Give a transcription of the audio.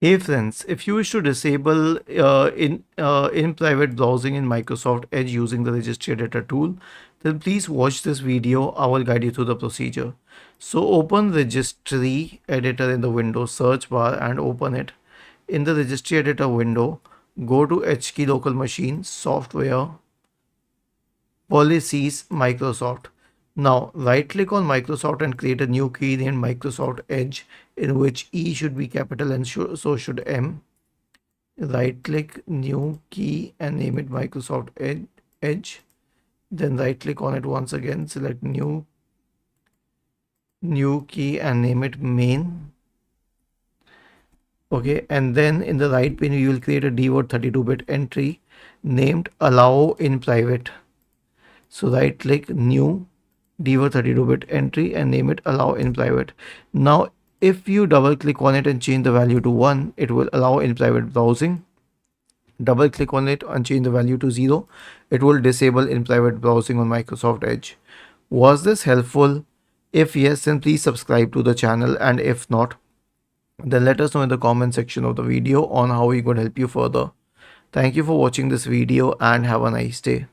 Hey friends, if you wish to disable in private browsing in Microsoft Edge using the Registry Editor tool, then please watch this video. I will guide you through the procedure. So open Registry Editor in the Windows search bar and open it. In the Registry Editor window, go to HKey Local Machine, Software, Policies, Microsoft. Now right click on Microsoft and create a new key named Microsoft Edge, in which E should be capital and so should M. Right click new key and name it Microsoft Edge. Then right click on it once again, select new key and name it main. Okay, and then in the right pane you will create a dword 32-bit entry named allow in private. So right click new dword 32-bit entry and name it allow in private. Now if you double click on it and change the value to 1, it will allow in private browsing. Double click on it and change the value to 0, it will disable in private browsing on Microsoft Edge. Was this helpful? If yes, then please subscribe to the channel, and if not, then let us know in the comment section of the video on how we could help you further. Thank you for watching this video and have a nice day.